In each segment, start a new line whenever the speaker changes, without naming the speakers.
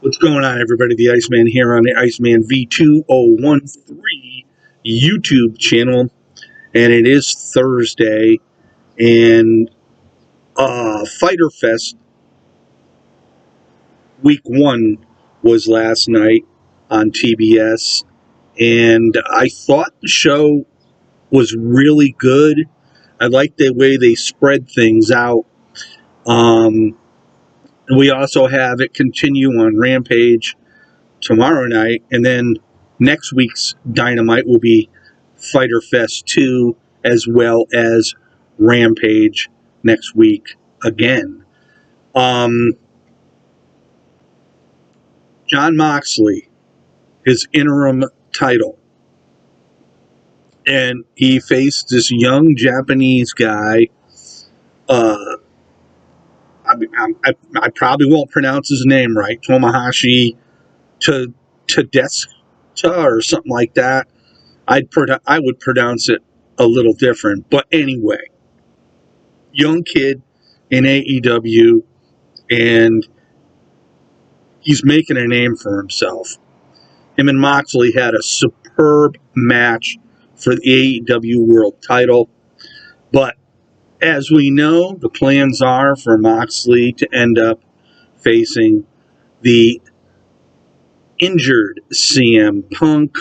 What's going on, everybody? The Iceman here on the Iceman V2013 YouTube channel, and it is Thursday, and Fyterfest Week One was last night on TBS, and I thought the show was really good. I liked the way they spread things out. We also have it continue on Rampage tomorrow night, and then next week's Dynamite will be Fyterfest 2 as well as Rampage next week again. Jon Moxley, his interim title, and he faced this young Japanese guy. I probably won't pronounce his name right, Tomohashi Tedesca or something like that. I would pronounce it a little different. But anyway, young kid in AEW, and he's making a name for himself. Him and Moxley had a superb match for the AEW World title. But as we know, the plans are for Moxley to end up facing the injured CM Punk,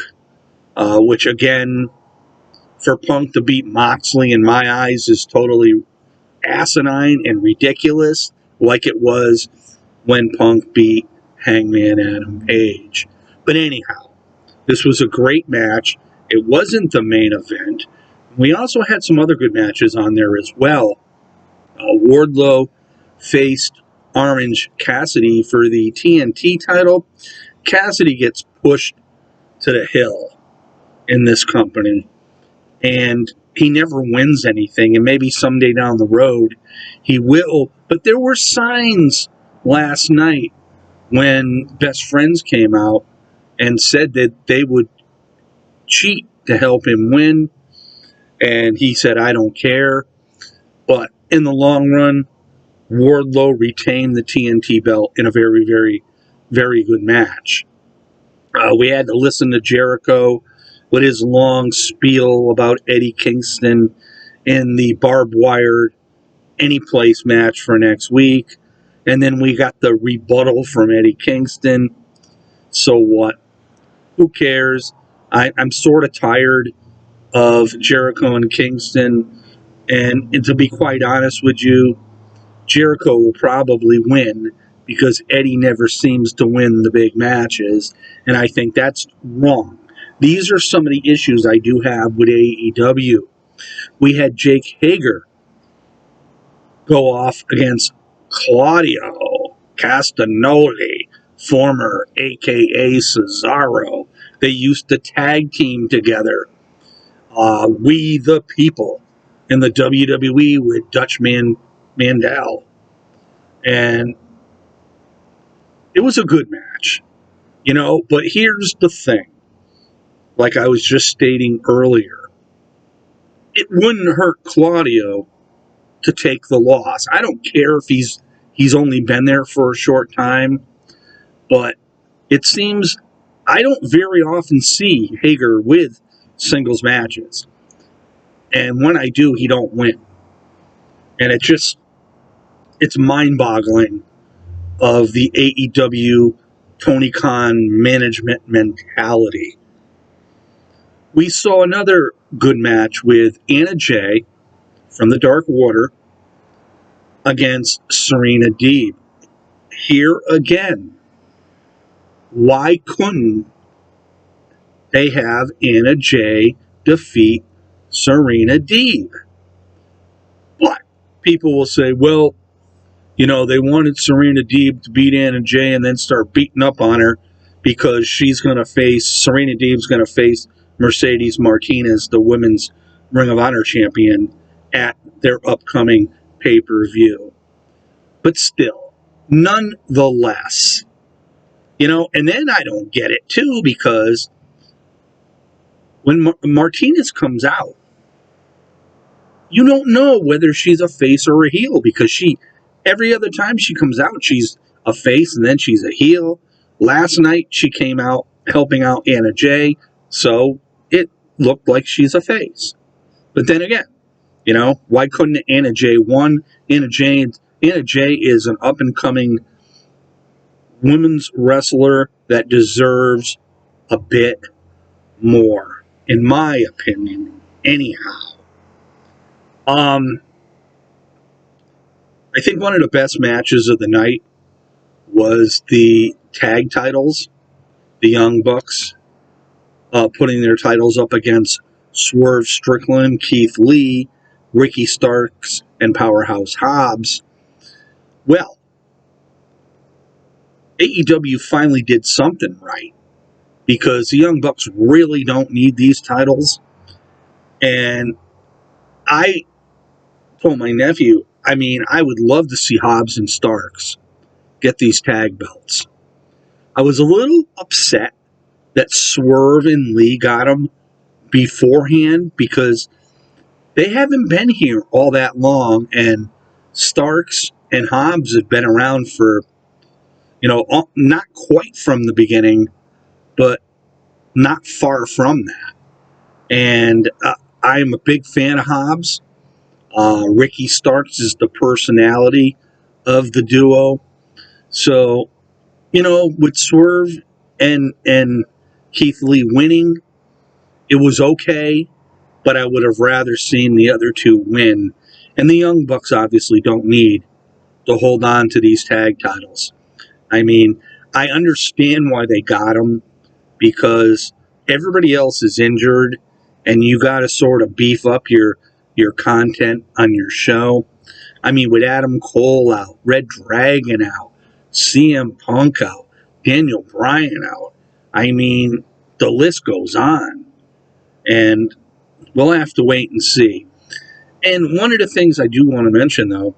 which again, for Punk to beat Moxley in my eyes is totally asinine and ridiculous, like it was when Punk beat Hangman Adam Page. But anyhow, this was a great match. It wasn't the main event. We also had some other good matches on there as well. Wardlow faced Orange Cassidy for the TNT title. Cassidy gets pushed to the hill in this company, and he never wins anything, and maybe someday down the road he will. But there were signs last night when Best Friends came out and said that they would cheat to help him win, and he said, I don't care. But in the long run, Wardlow retained the TNT belt in a very, very, very good match. We had to listen to Jericho with his long spiel about Eddie Kingston in the barbed wire anyplace match for next week. And then we got the rebuttal from Eddie Kingston. So what? Who cares? I'm sort of tired of Jericho and Kingston. And to be quite honest with you, Jericho will probably win because Eddie never seems to win the big matches. And I think that's wrong. These are some of the issues I do have with AEW. We had Jake Hager go off against Claudio Castagnoli, former AKA Cesaro. They used to tag team together. We the People in the WWE with Dutch Mandel. And it was a good match, but here's the thing. Like I was just stating earlier, it wouldn't hurt Claudio to take the loss. I don't care if he's only been there for a short time, but it seems I don't very often see Hager with singles matches. And when I do, he don't win. And it's mind-boggling of the AEW Tony Khan management mentality. We saw another good match with Anna Jay from the Dark Order against Serena Deeb. Here again, why couldn't they have Anna Jay defeat Serena Deeb? But people will say, well, they wanted Serena Deeb to beat Anna Jay and then start beating up on her because Serena Deeb's going to face Mercedes Martinez, the women's Ring of Honor champion, at their upcoming pay-per-view. But still, nonetheless, and then I don't get it too, because when Martinez comes out, you don't know whether she's a face or a heel, because every other time she comes out, she's a face and then she's a heel. Last night, she came out helping out Anna Jay, so it looked like she's a face. But then again, why couldn't Anna Jay won? Anna Jay is an up-and-coming women's wrestler that deserves a bit more, in my opinion, anyhow. I think one of the best matches of the night was the tag titles, the Young Bucks putting their titles up against Swerve Strickland, Keith Lee, Ricky Starks, and Powerhouse Hobbs. Well, AEW finally did something right, because the Young Bucks really don't need these titles. And I told my nephew, I would love to see Hobbs and Starks get these tag belts. I was a little upset that Swerve and Lee got them beforehand, because they haven't been here all that long, and Starks and Hobbs have been around for, not quite from the beginning, but not far from that. And I'm a big fan of Hobbs. Ricky Starks is the personality of the duo. So, with Swerve and Keith Lee winning, it was okay, but I would have rather seen the other two win. And the Young Bucks obviously don't need to hold on to these tag titles. I understand why they got them, because everybody else is injured, and you got to sort of beef up your content on your show. With Adam Cole out, Red Dragon out, CM Punk out, Daniel Bryan out, the list goes on. And we'll have to wait and see. And one of the things I do want to mention, though,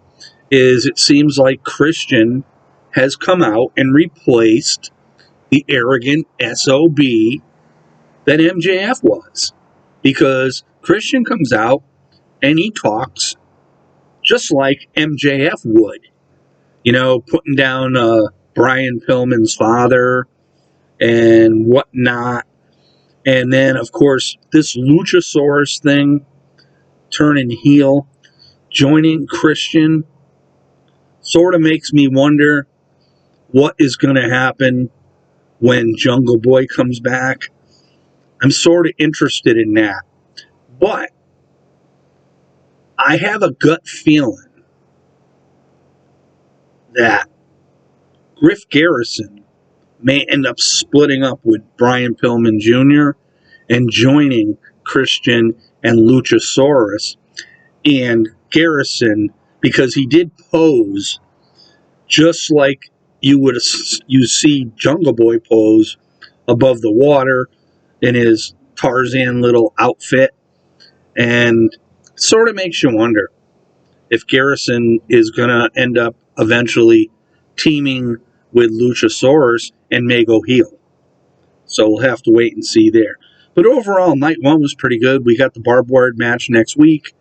is it seems like Christian has come out and replaced the arrogant SOB that MJF was. Because Christian comes out and he talks just like MJF would. Putting down Brian Pillman's father and whatnot. And then, of course, this Luchasaurus thing, turning heel, joining Christian, sort of makes me wonder what is going to happen when Jungle Boy comes back. I'm sort of interested in that. But I have a gut feeling that Griff Garrison may end up splitting up with Brian Pillman Jr. and joining Christian and Luchasaurus. And Garrison, because he did pose just like you see Jungle Boy pose above the water in his Tarzan little outfit, and sort of makes you wonder if Garrison is going to end up eventually teaming with Luchasaurus and may go heel. So we'll have to wait and see there. But overall, night one was pretty good. We got the barbed wire match next week.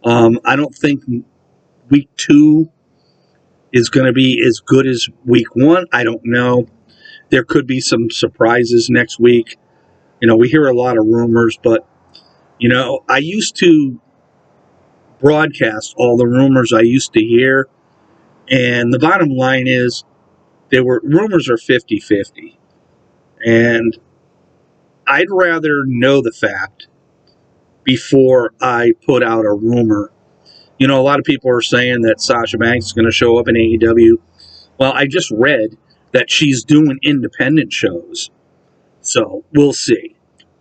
I don't think week 2 is going to be as good as week 1. I don't know. There could be some surprises next week. We hear a lot of rumors, but, I used to broadcast all the rumors I used to hear. And the bottom line is, rumors are 50-50. And I'd rather know the fact before I put out a rumor. A lot of people are saying that Sasha Banks is going to show up in AEW. Well, I just read that she's doing independent shows. So, we'll see.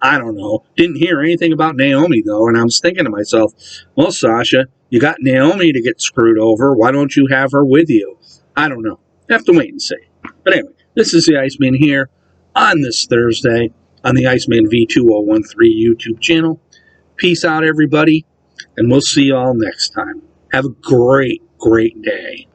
I don't know. Didn't hear anything about Naomi, though, and I was thinking to myself, well, Sasha, you got Naomi to get screwed over. Why don't you have her with you? I don't know. Have to wait and see. But anyway, this is the Iceman here on this Thursday on the Iceman V2013 YouTube channel. Peace out, everybody, and we'll see you all next time. Have a great, great day.